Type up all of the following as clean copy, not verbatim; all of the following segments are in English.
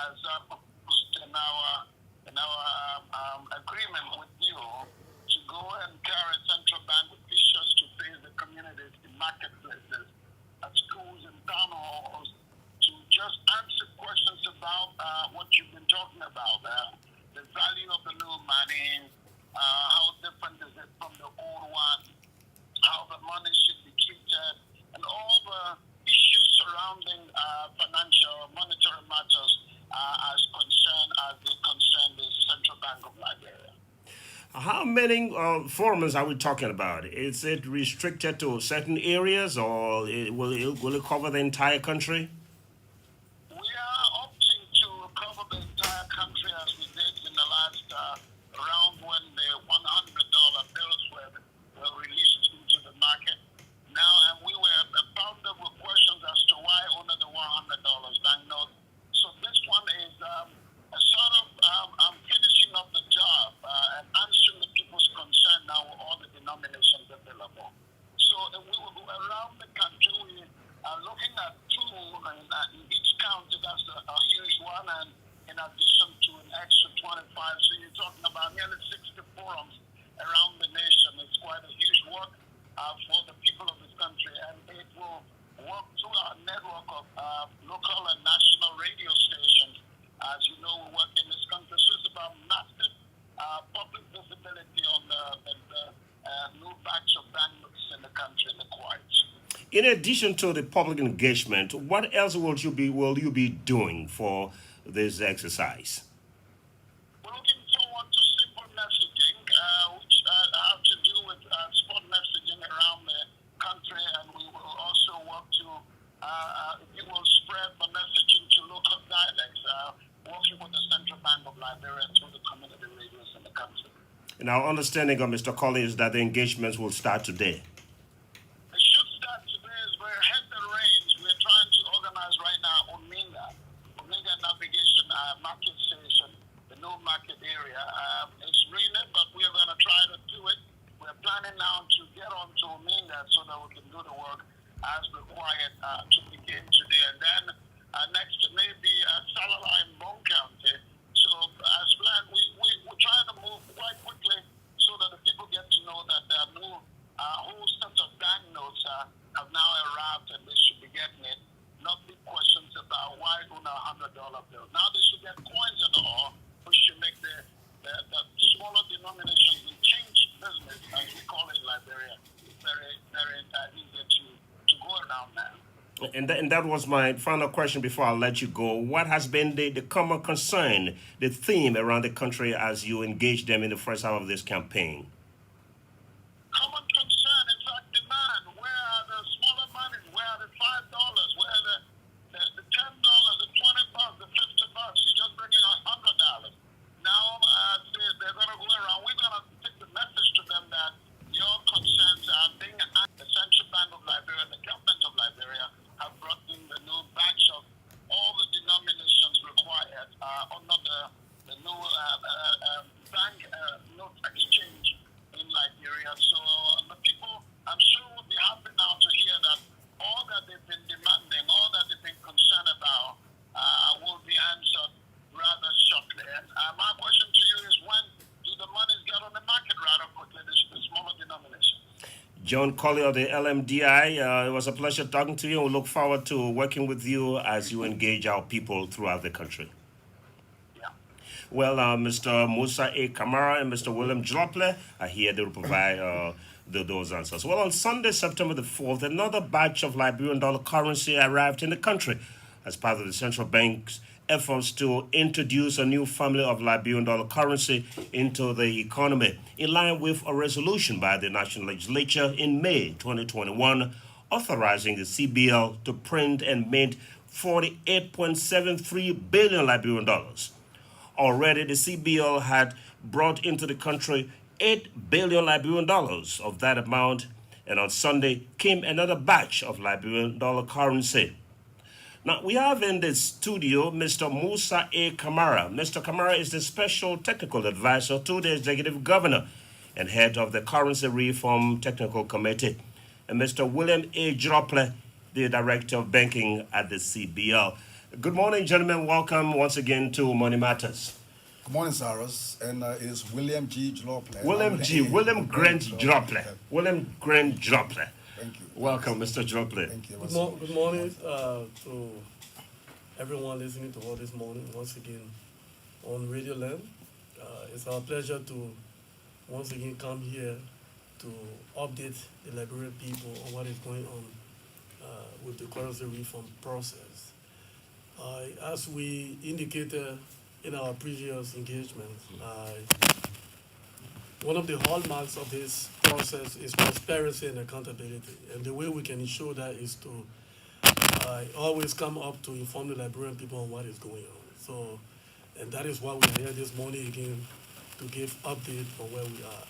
as in our agreement with you to go and carry central bank officials to face the communities in marketplaces, at schools and town halls, to just answer questions about what you've been talking about, the value of the new money, how different is it from the old one, how the money should be treated, and all the issues surrounding financial monetary matters as they concern the Central Bank of Liberia. How many foreigners are we talking about? Is it restricted to certain areas, or will it cover the entire country? We are opting to cover the entire country as we did in the last round when the $100 bills were released into the market. Now, and we were bounded with questions as to why only the $100 banknote. So this one is a sort of finishing up the job and answering the people's concern now with all the denominations available. So we will go around the country. We are looking at two in each county. That's a huge one, and in addition to an extra 25. So you're talking about nearly 60 forums around the nation. It's quite a huge work for the people of this country, and it will work through our network of local and national radio stations. As you know, we work in this country, so it's about massive public visibility on the new batch of banknotes in the country in the quiet. In addition to the public engagement, what else will you be doing for this exercise? We're looking forward to simple messaging, which have to do with sport messaging around the country, and we will also work to, we will spread the messaging to local dialects, working with the Central Bank of Liberia through the community radios in the country. And our understanding of Mr. Collins is that the engagements will start today. It should start today as we're ahead the range. We're trying to organize right now Omega Navigation Market Station, the new market area. It's raining, but we're going to try to do it. We're planning now to get on to Omega so that we can do the work as required to begin today. And then next maybe Salala in Bone County. So as planned, we're trying to move quite quickly so that the people get to know that there are new whole sets of banknotes have now arrived and they should be getting it. Not big questions about why own $100 bill. Now they should get coins and all, which should make the smaller denominations and change business, as we call it in Liberia, very, very easy to go around now. And that was my final question before I let you go. What has been the common concern, the theme around the country as you engage them in the first half of this campaign? Common concern, in fact, demand. Where are the smaller money? Where are the $5? Where are the $10, the $20, the $50? You just bring in $100. Now they're going to go around. We're going to take the message to them that your concerns are being at the Central Bank of Liberia, the government of Liberia have brought in the new batch of all the denominations required under the new bank note exchange in Liberia. So the people, I'm sure, will be happy now to hear that all that they've been demanding, all that they've been concerned about will be answered rather shortly. And my question to you is, when do the monies get on the market rather quickly, the smaller denominations? John Collier of the LMDI, it was a pleasure talking to you, and we look forward to working with you as you engage our people throughout the country. Yeah. Well, Mr. Musa A. Kamara and Mr. William Jlople are here to provide those answers. Well, on Sunday, September the 4th, another batch of Liberian dollar currency arrived in the country as part of the central bank's efforts to introduce a new family of Liberian dollar currency into the economy, in line with a resolution by the National Legislature in May 2021 authorizing the CBL to print and mint 48.73 billion Liberian dollars. Already, the CBL had brought into the country 8 billion Liberian dollars of that amount, and on Sunday came another batch of Liberian dollar currency. Now, we have in the studio Mr. Musa A. Kamara. Mr. Kamara is the Special Technical Advisor to the Executive Governor and head of the Currency Reform Technical Committee, and Mr. William A. Jlople, the Director of Banking at the CBL. Good morning, gentlemen. Welcome once again to Money Matters. Good morning, Cyrus. And it's William G. Jalopler. William Grant Jalopler. Dropley. William Grant Dropley. Thank you. Welcome, Mr. Dropley. Thank you. Good morning to everyone listening to all this morning once again on Radio Land. It's our pleasure to once again come here to update the Liberian people on what is going on with the currency reform process. As we indicated in our previous engagement, one of the hallmarks of this process is transparency and accountability. And the way we can ensure that is to always come up to inform the Liberian people on what is going on. So, and that is why we are here this morning again to give update on where we are.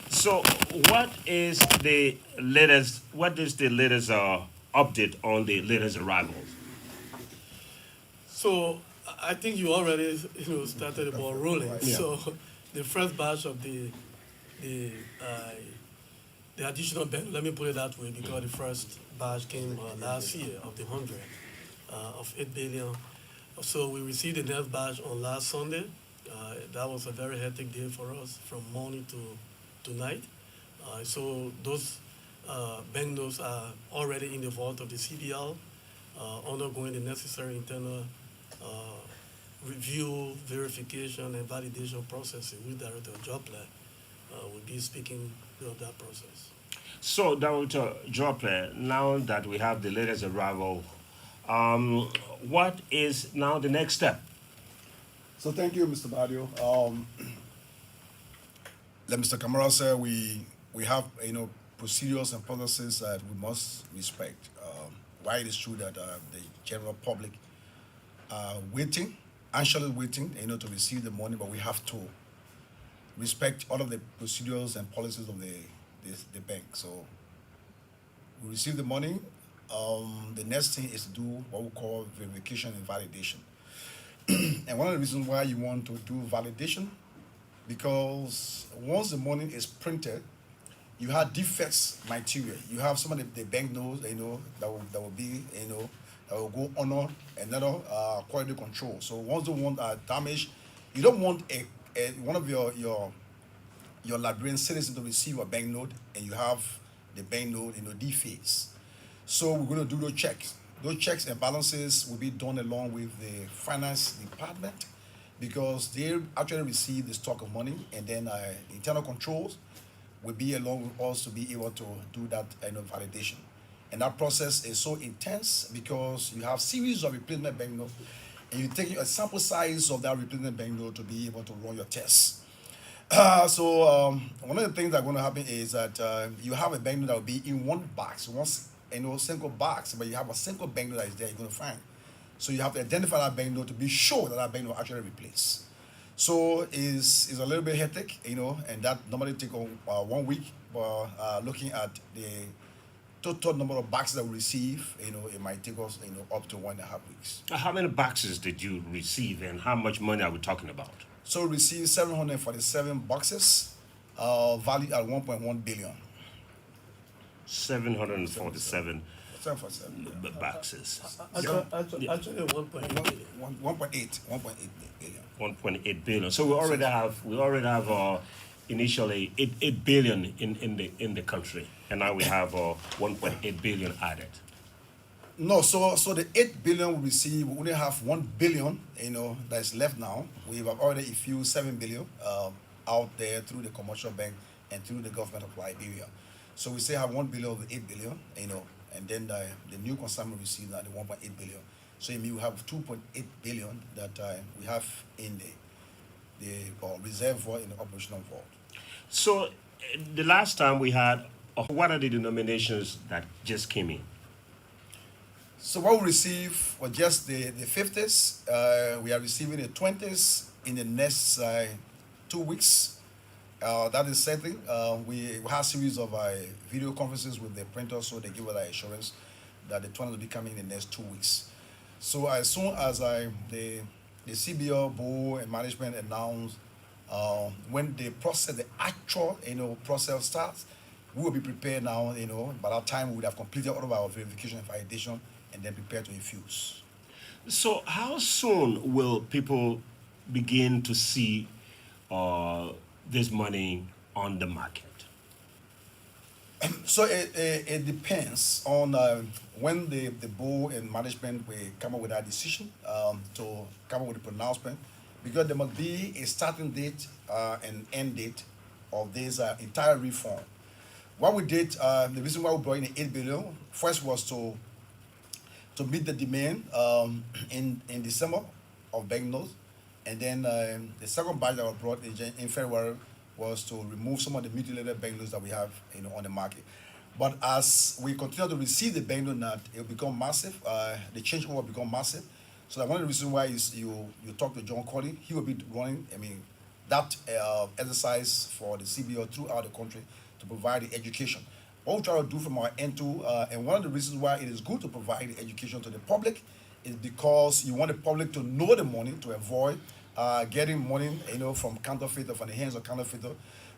So, what is the latest? What is the latest update on the latest arrivals? So I think you already started the ball rolling. Yeah. So the first batch of the additional bench, let me put it that way, because the first batch came last year of the 100 of 8 billion. So we received the next batch on last Sunday. That was a very hectic day for us from morning to night. So those banknotes are already in the vault of the CBL, undergoing the necessary internal review, verification, and validation processing. With Director Joplin will be speaking of that process. So, Dr. Dropley, now that we have the latest arrival, what is now the next step? So thank you, Mr. Badio. Like Mr. Kamara said, we have procedures and processes that we must respect. Why it is true that the general public are waiting, anxiously waiting, to receive the money, but we have to respect all of the procedures and policies of the bank. So we receive the money. The next thing is to do what we call verification and validation. And one of the reasons why you want to do validation, because once the money is printed, you have defects material. You have some of the banknotes, that will be, that will go under another quality control. So once the one are damaged, you don't want one of your Liberian citizens to receive a banknote and you have the banknote defaced. So we're going to do those checks. Those checks and balances will be done along with the finance department, because they actually receive the stock of money, and then the internal controls will be along with us to be able to do that validation. And that process is so intense because you have series of replacement banknotes, and you take a sample size of that replacement banknote to be able to run your tests. So one of the things that's going to happen is that you have a banknote that will be in one box, single box, but you have a single banknote that is there you're going to find. So you have to identify that banknote to be sure that that banknote actually replaced. So is a little bit hectic, and that normally take 1 week. But looking at the total number of boxes that we receive, it might take us, up to 1.5 weeks. How many boxes did you receive, and how much money are we talking about? So we received 747 boxes, valued at 1.1 billion. 747 747. boxes. Actually 1.8 billion. 1.8 billion. 1.8 billion. So we already have initially 8 billion in the country, and now we have 1.8 billion added. No, so the 8 billion we receive, we only have 1 billion, that's left now. We have already infused 7 billion out there through the commercial bank and through the government of Liberia. So we still have 1 billion of the 8 billion, and then the new consignment received now the 1.8 billion. So it means we have 2.8 billion that we have in the reservoir in the operational vault. So the last time we had, what are the denominations that just came in? So what we receive was just the 50s. We are receiving the 20s in the next 2 weeks. That is setting. We have a series of video conferences with the printers, so they give us assurance that the 20s will be coming in the next 2 weeks. So as soon as the CBL board and management announce when the process, the actual process starts, we will be prepared now. By that time we would have completed all of our verification and validation, and then prepare to infuse. So, how soon will people begin to see uh, this money on the market? So it depends on when the board and management will come up with that decision to come up with a pronouncement, because there must be a starting date and end date of this entire reform. What we did, the reason why we brought in the 8 billion first was to meet the demand in December of banknotes, and then the second batch that was brought in February was to remove some of the mutilated banknotes that we have on the market. But as we continue to receive the banknote now, it will become massive. The change will become massive. So that one of the reasons why is you talk to John Colley, he will be running. I mean, that exercise for the CBL throughout the country to provide the education. What we try to do from our end too, and one of the reasons why it is good to provide the education to the public is because you want the public to know the money to avoid getting money, from counterfeiter, from the hands of counterfeiter,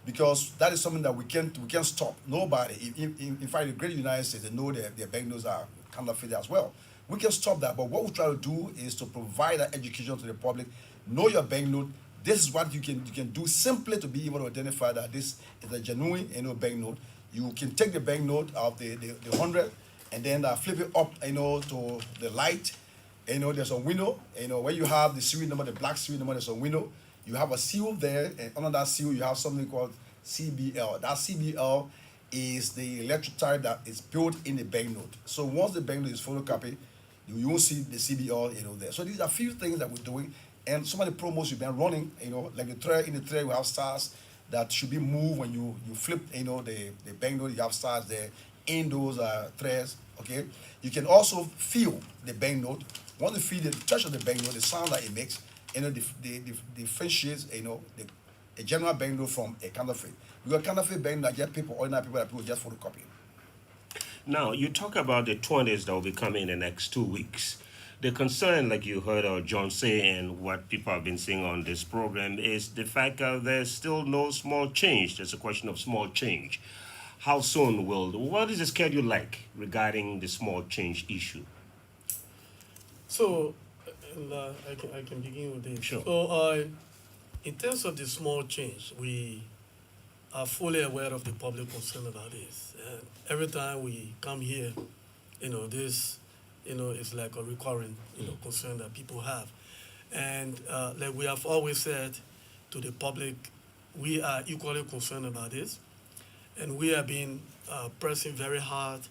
because that is something that we can't stop. Nobody, in fact, the great United States, they know that their banknotes are counterfeit as well. We can stop that, but what we try to do is to provide that education to the public. Know your banknote. This is what you can do simply to be able to identify that this is a genuine banknote. You can take the banknote of the 100 and then flip it up to the light. There's a window. Where you have the serial number, the black serial number, there's a window. You have a seal there, and under that seal you have something called CBL. That CBL is the electrotype that is built in the banknote. So once the banknote is photocopied, you won't see the CBL, there. So these are a few things that we're doing, and some of the promos we've been running, like the thread, in the thread we have stars that should be moved when you flip, the banknote. You have stars there in those threads. Okay, you can also feel the banknote. Once you feel the touch of the banknote, the sound that it makes, the differentiates, a general banknote from a counterfeit. Because counterfeit banknote that get people, ordinary people, that people just photocopy. Now, you talk about the 20s that will be coming in the next 2 weeks. The concern, like you heard John say, and what people have been saying on this program, is the fact that there's still no small change. There's a question of small change. How soon what is the schedule like regarding the small change issue? So, and, I can begin with this. Sure. So, in terms of the small change, we are fully aware of the public concern about this. And every time we come here, this, is like a recurring, concern that people have. And like we have always said to the public, we are equally concerned about this, and we have been pressing very hard,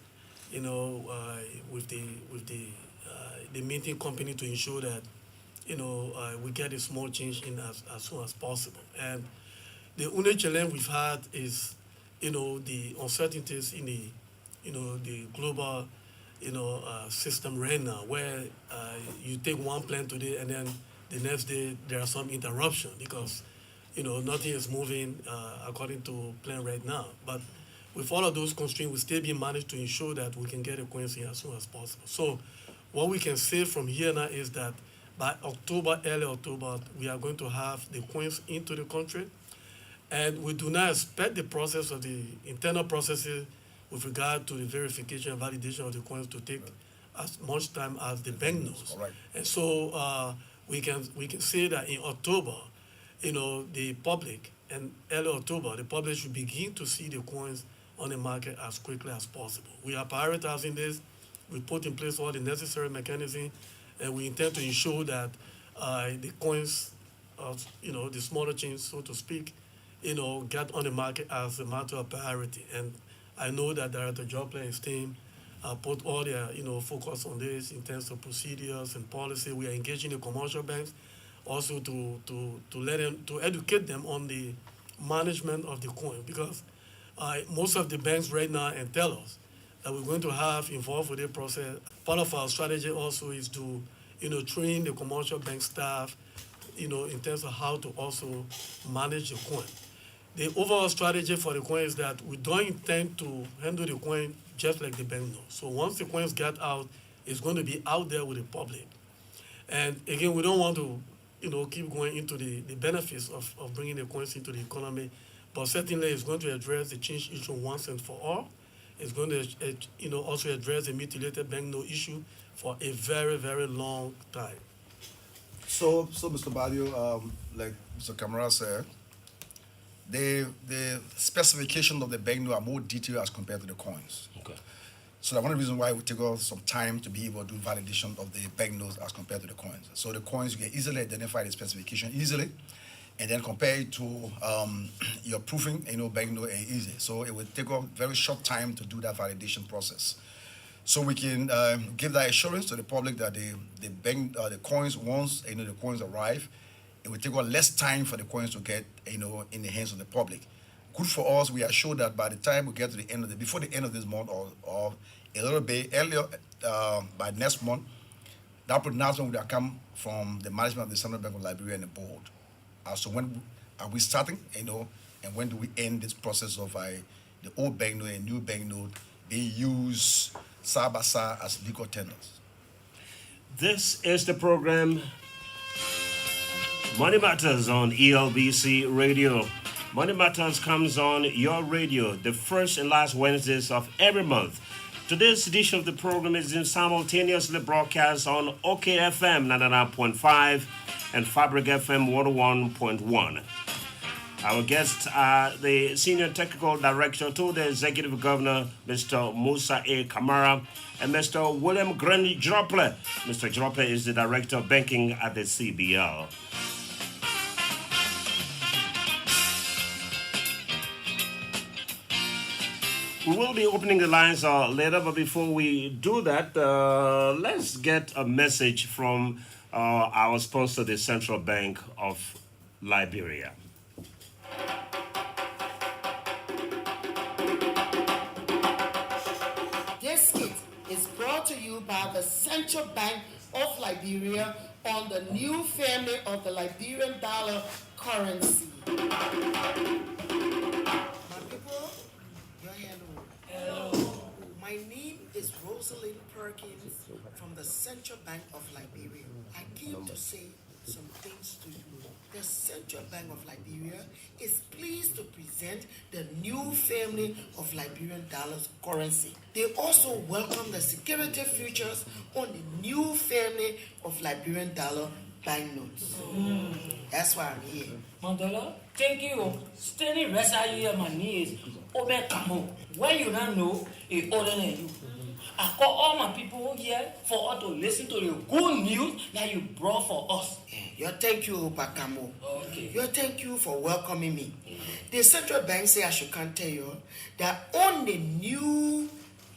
with the minting company to ensure that we get a small change in as soon as possible. And the only challenge we've had is the uncertainties in the global system right now, where you take one plan today and then the next day there are some interruption because nothing is moving according to plan right now. But with all of those constraints, we still be managed to ensure that we can get a coins in as soon as possible. So what we can say from here now is that by October, early October, we are going to have the coins into the country, and we do not expect the process of the internal processes with regard to the verification and validation of the coins to take as much time as the banknotes. Correct. And so we can say that in October, the public, and early October, the public should begin to see the coins on the market as quickly as possible. We are prioritizing this. We put in place all the necessary mechanisms, and we intend to ensure that the coins, the smaller chains, so to speak, get on the market as a matter of priority. And I know that Director Joplin and his team put all their, focus on this in terms of procedures and policy. We are engaging the commercial banks also to let them, to educate them on the management of the coin, because most of the banks right now and tell us that we're going to have involved with the process. Part of our strategy also is to, train the commercial bank staff, in terms of how to also manage the coin. The overall strategy for the coin is that we don't intend to handle the coin just like the banknote. So once the coins get out, it's going to be out there with the public. And again, we don't want to, keep going into the benefits of bringing the coins into the economy, but certainly it's going to address the change issue once and for all. It's going to also address the mutilated banknote issue for a very, very long time. So Mr. Badio, like Mr. Kamara said, the specification of the banknote are more detailed as compared to the coins. Okay. So that's one of the reasons why we take us some time to be able to do validation of the banknotes as compared to the coins. So the coins, you can easily identify the specification easily, and then compare it to your proofing, banknote easy. So it will take a very short time to do that validation process. So we can give that assurance to the public that the coins, once the coins arrive, it will take less time for the coins to get in the hands of the public. Good for us. We are sure that by the time we get to the end of before the end of this month or a little bit earlier, by next month, that pronouncement will come from the management of the Central Bank of Liberia and the board. So when are we starting, and when do we end this process of the old banknote and new banknote being used side by side as legal tenders? This is the program Money Matters on ELBC Radio. Money Matters comes on your radio the first and last Wednesdays of every month. Today's edition of the program is simultaneously broadcast on OKFM 99.5 and Fabric FM 101.1. Our guests are the Senior Technical Director to the Executive Governor, Mr. Musa A. Kamara, and Mr. William Granny Joplin. Mr. Joplin is the Director of Banking at the CBL. We will be opening the lines later, but before we do that, let's get a message from our sponsor, the Central Bank of Liberia. This skit is brought to you by the Central Bank of Liberia on the new family of the Liberian dollar currency. My name is Rosalind Perkins from the Central Bank of Liberia. I came to say some things to you. The Central Bank of Liberia is pleased to present the new family of Liberian dollars currency. They also welcome the security features on the new family of Liberian dollar banknotes. That's why I'm here. Mandela, thank you. Standing rest out here on my knees. Obe Kamo. When you don't know, it's older than you. I call all my people here for us to listen to the good news that you brought for us. Your thank you, Bakamo. Okay. Your thank you for welcoming me. The central bank say I should come tell you that on the new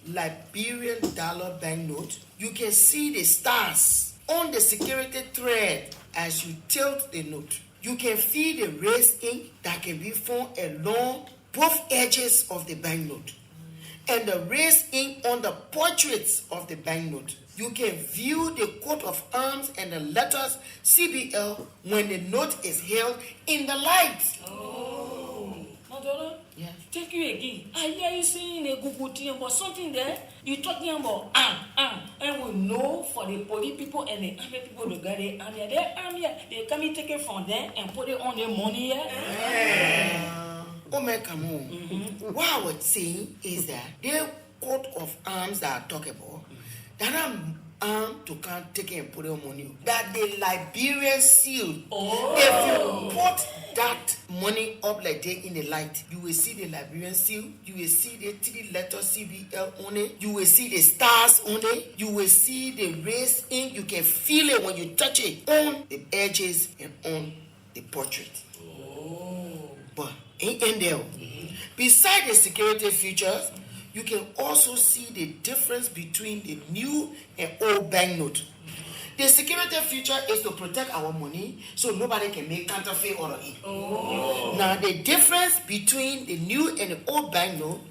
Liberian dollar banknote, you can see the stars on the security thread as you tilt the note. You can feel the raised ink that can be found along both edges of the banknote, and the raised ink on the portraits of the banknote. You can view the coat of arms and the letters CBL when the note is held in the light. Oh, Mandela. Yeah. Thank you again. I hear you saying a Google thing about something there. You're talking about and we know for the police people and the army people to get the army. Their army, they come and take it from them and put it on their money here. Oh my come on. What I would say is that their coat of arms that I talk about, that I'm armed to come take it and put it on money. That the Liberian seal. Oh. If you put that money up like that in the light, you will see the Liberian seal, you will see the 3-letter CBL on it, you will see the stars on it, you will see the raised ink, you can feel it when you touch it on the edges and on the portrait. Oh. But in there, beside the security features, you can also see the difference between the new and old banknote. The security feature is to protect our money so nobody can make counterfeit out of it. Oh. Now, the difference between the new and the old banknote,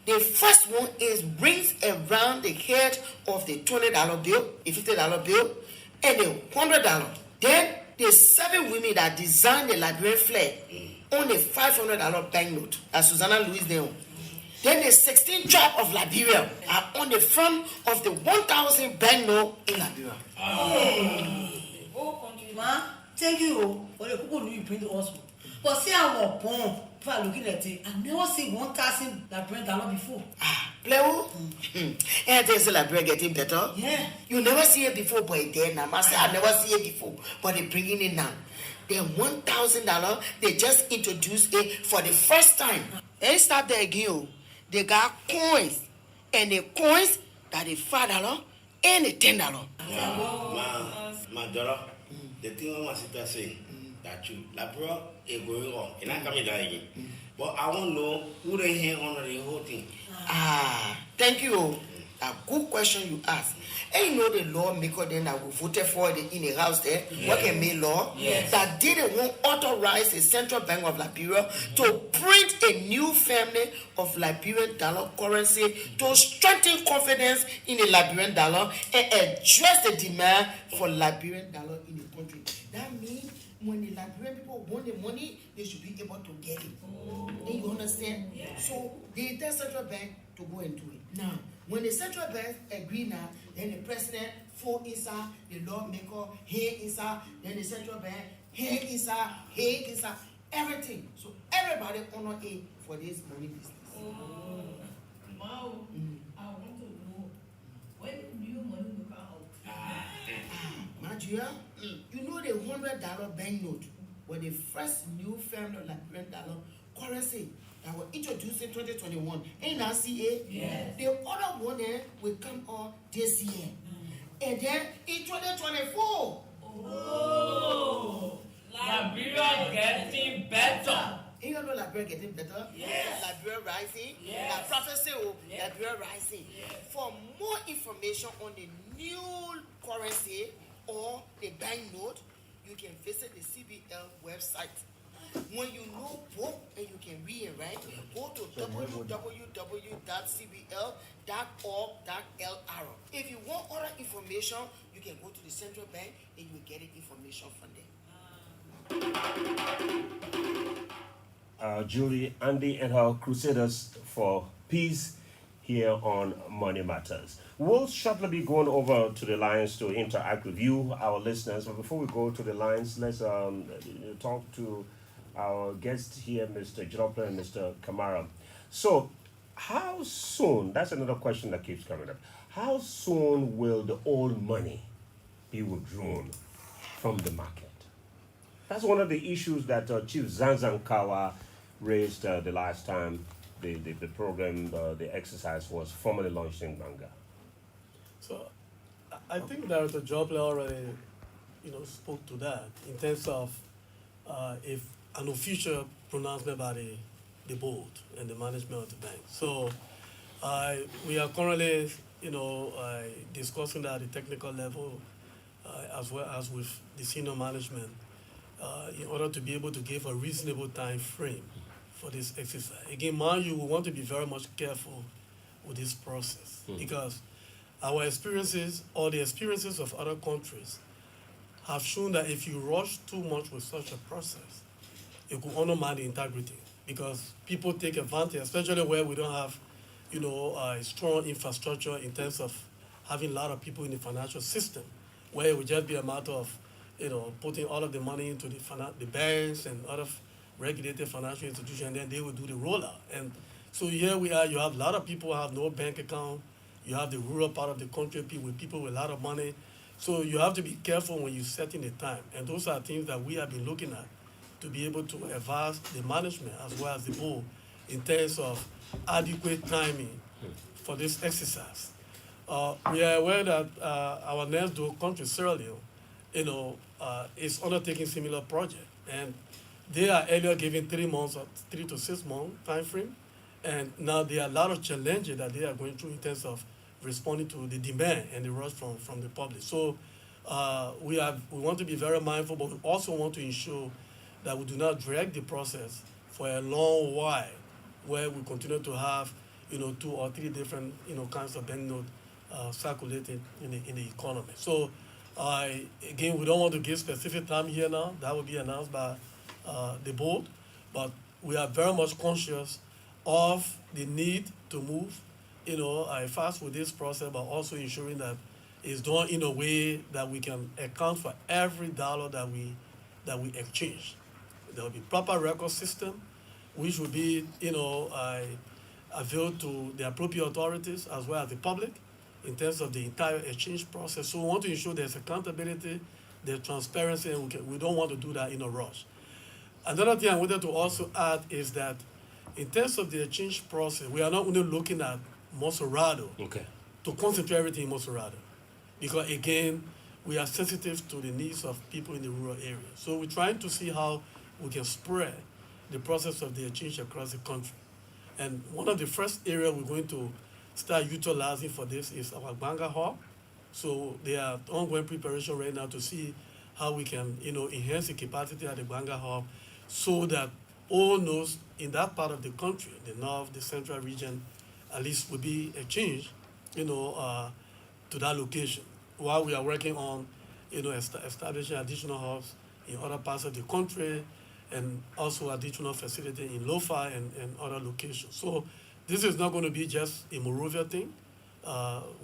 the first one is rings around the head of the $20 bill, the $50 bill, and the $100. Then, the 7 women that designed the Liberian flag on the $500 banknote, as Susanna Louise Neon. Then the 16 tribe of Liberia are on the front of the 1,000 banknote in Liberia. Ma, thank you for the people you bring to us. But see, I was born before looking at it. I never see 1,000 Liberian dollar before. Play who? And they say Liberia getting better. Yeah. You never see it before, but it's there now. I say I never see it before, but they're bringing it now. Then $1,000, they just introduced it for the first time. They stop there again. Oh. They got coins, and the coins that is $5 and the $10. My daughter, the thing my sister say that you Labra is going on, and I coming down again. But I want to know who they hear on the whole thing. Thank you. A good question you ask. And you know the lawmaker then that we voted for in the house there, working May law, that didn't want authorize the Central Bank of Liberia to print a new family of Liberian dollar currency to strengthen confidence in the Liberian dollar and address the demand for Liberian dollar in the country. That means when the Liberian people want the money, they should be able to get it. And you understand? So they tell Central Bank to go and do it. Now, when the Central Bank agree now, then the president fall inside, the lawmaker here inside, then the Central Bank here inside, everything. So everybody honor it for this money business. Wow. I want to know when new money will come out. Nigeria, you know the $100 banknote was the first new family of Liberian dollar currency that was introduced in 2021. Ain't I see it? Yes. The other one there will come on this year. And then in 2024. Oh, Liberia getting better. You know Liberia getting better? Yes. Liberia rising? Yes. The prophecy of Yes. Liberia rising. Yes. For more information on the new currency or the banknote, you can visit the CBL website. When you know both and you can read it, right? Go to www.cbl.org.lr. If you want other information, you can go to the central bank and you will get it information from there. Julie, Andy, and her Crusaders for Peace here on Money Matters. We'll shortly be going over to the lines to interact with you, our listeners. But before we go to the lines, let's talk to our guests here, Mr. Dropler and Mr. Kamara. So, how soon, that's another question that keeps coming up, how soon will the old money be withdrawn from the market? That's one of the issues that Chief Zanzankawa raised the last time the program, the exercise was formally launched in Manga. So I think Director Joplin already, spoke to that in terms of if an official pronouncement by the board and the management of the bank. So we are currently, discussing that at the technical level as well as with the senior management in order to be able to give a reasonable time frame for this exercise. Again, mind you, we want to be very much careful with this process because our experiences or the experiences of other countries have shown that if you rush too much with such a process, it could undermine the integrity because people take advantage, especially where we don't have, a strong infrastructure in terms of having a lot of people in the financial system, where it would just be a matter of, putting all of the money into the banks and other regulated financial institutions, and then they will do the rollout. And so here we are, you have a lot of people who have no bank account, you have the rural part of the country with people with a lot of money. So you have to be careful when you're setting the time. And those are things that we have been looking at to be able to advise the management as well as the board in terms of adequate timing for this exercise. We are aware that our next door country, Sierra Leone, is undertaking similar project. And they are earlier given 3 to 6 month time frame. And now there are a lot of challenges that they are going through in terms of responding to the demand and the rush from the public. So we want to be very mindful, but we also want to ensure that we do not drag the process for a long while, where we continue to have 2 or 3 different kinds of banknotes circulated in the economy. So again, we don't want to give specific time here now. That will be announced by the board, but we are very much conscious of the need to move fast with this process, but also ensuring that it's done in a way that we can account for every dollar that we exchange. There will be proper record system, which will be avail to the appropriate authorities as well as the public in terms of the entire exchange process. So we want to ensure there's accountability, there's transparency, and we don't want to do that in a rush. Another thing I wanted to also add is that in terms of the exchange process, we are not only looking at Monserrado Okay. to concentrate everything in Monserrado. Because again, we are sensitive to the needs of people in the rural area. So we're trying to see how we can spread the process of the exchange across the country. And one of the first areas we're going to start utilizing for this is our Banga hub. So there are ongoing preparation right now to see how we can, enhance the capacity at the Banga hub so that all nodes in that part of the country, the north, the central region, at least will be exchanged, to that location. While we are working on, establishing additional hubs in other parts of the country and also additional facility in Lofa and other locations. So this is not going to be just a Morovia thing.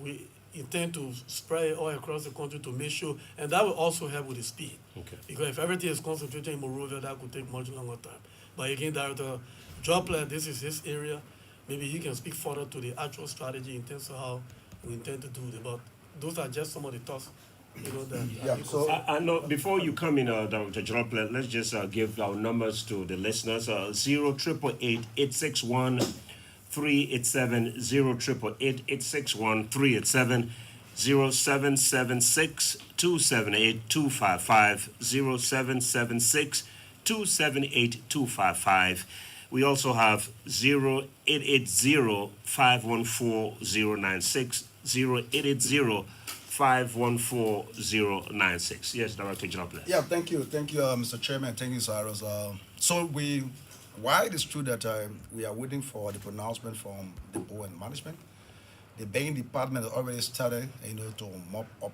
We intend to spread it all across the country to make sure, and that will also help with the speed. Okay. Because if everything is concentrated in Morovia, that could take much longer time. But again, Director Droplet, this is his area. Maybe he can speak further to the actual strategy in terms of how we intend to do it. But those are just some of the thoughts, that. Yeah, so I know before you come in, Dr. Droplet, let's just give our numbers to the listeners. 088-861-387, 088-861-387, 0776-278-255, 0776-278-255. We also have 0880-514-096, 0880-514-096. Yes, Director Droplet. yeah, thank you, Mr. Chairman, thank you, Cyrus. So while it is true that we are waiting for the pronouncement from the board and management, the banking department has already started, to mop up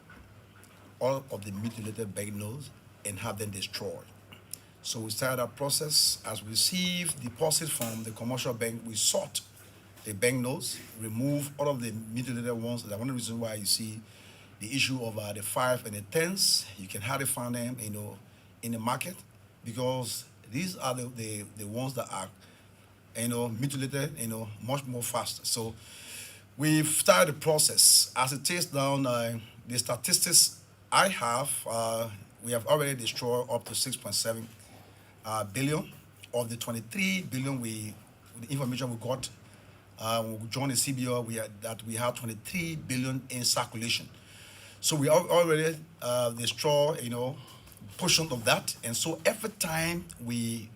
all of the mutilated bank notes and have them destroyed. So we started that process. As we received deposit from the commercial bank, we sought the bank notes, remove all of the mutilated ones. That's one of the reasons why you see the issue of the 5 and the 10s. You can hardly find them, in the market because these are the ones that are, mutilated, much more faster. So we've started the process. As it is down, the statistics I have, we have already destroyed up to 6.7 billion. Of the 23 billion the information we got when we joined the CBL, we had 23 billion in circulation. So we already destroy, portion of that. And so every time we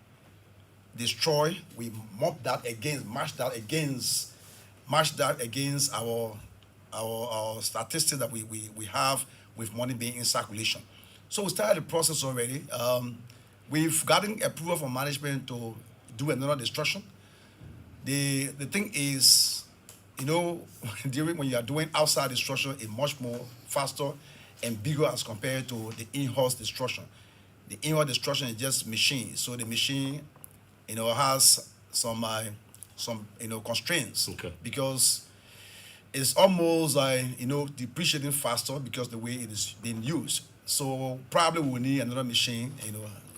destroy, we match that against our statistics that we have with money being in circulation. So we started the process already. We've gotten approval from management to do another destruction. The thing is, during when you are doing outside destruction, it's much more faster and bigger as compared to the in-house destruction. The in-house destruction is just machine. So the machine, has some constraints. Okay. Because it's almost depreciating faster because the way it is being used. So probably we'll need another machine,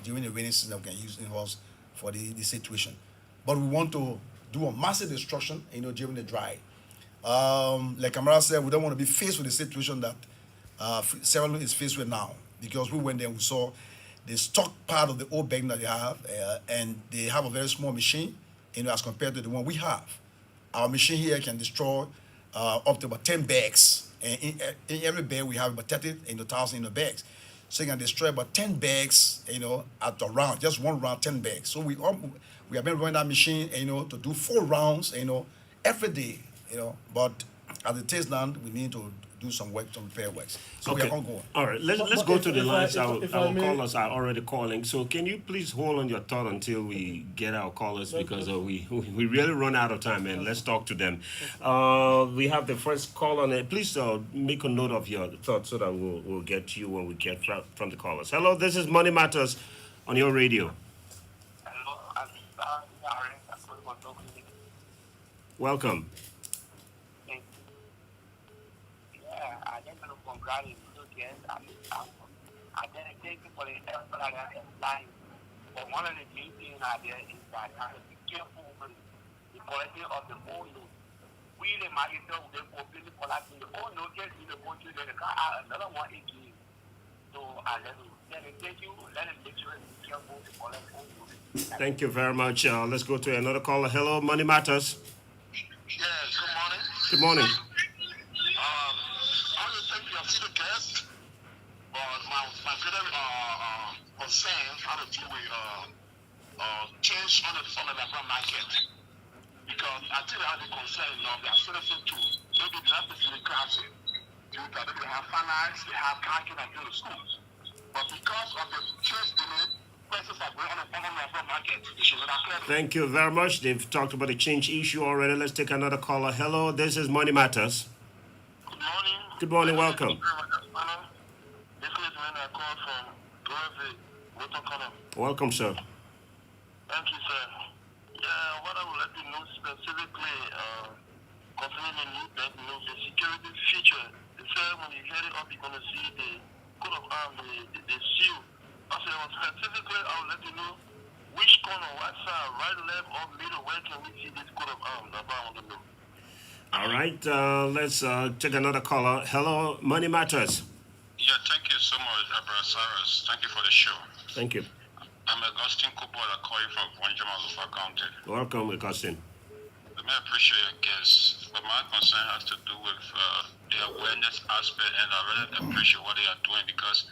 during the rainy season that we can use in-house for the situation. But we want to do a massive destruction, during the dry. Like Kamara said, we don't want to be faced with the situation that Sierra Leone is faced with now, because we went there and we saw the stock part of the old bank that they have, and they have a very small machine, as compared to the one we have. Our machine here can destroy up to about 10 bags, and in every bag we have about 30,000 bags. So you can destroy about 10 bags, at a round, just one round, 10 bags. So we have been running that machine, to do 4 rounds, every day, But as it is now, we need to do some work, some repair works. So we are ongoing. All right, let's But go to the lines. if I Our may- callers are already calling. So can you please hold on your thought until we get our callers, because we really run out of time, and let's talk to them. We have the first call on it. Please make a note of your thoughts so that we'll get to you when we get from the callers. Hello, this is Money Matters on your radio. Hello, I'm sorry. Welcome. Yeah, I didn't know from God is again. I didn't take it for the effort I got in life. But one of the main things out there is that I have to be careful with the quality of the old note. We the market they openly collecting the old note, get in the country, then they can add another one again. So I let them take you, let them make sure you careful to collect old note. Thank you very much. Let's go to another caller. Hello, Money Matters. Yes, good morning. Good morning. I want to thank your city guest, but my greater concern how to deal with change on the labor market. Because I think I have the concern of their citizen too. Maybe they have this in the class. They have finance, they have calculus and go to schools. But because of the change in prices are going on the labor market, they should not clear. Thank you very much. They've talked about the change issue already. Let's take another caller. Hello, this is Money Matters. Good morning. Good morning, welcome. This is when I call from Guernsey. Welcome, sir. Thank you, sir. Yeah, what I would like to know specifically concerning the new bank notes, the security feature. They said when you head it up, you're going to see the coat of arms, the seal. I said, specifically, I would like to know which corner, what side, right, left, or middle, where can we see this coat of arms? That's what I want to know. All right, let's take another caller. Hello, Money Matters. Yeah, thank you so much, Brother Cyrus. Thank you for the show. Thank you. I'm Augustine Kubo. I call you from Ponjama, Lufa County. Welcome, Augustine. I may appreciate your guests, but my concern has to do with the awareness aspect, and I really appreciate what they are doing because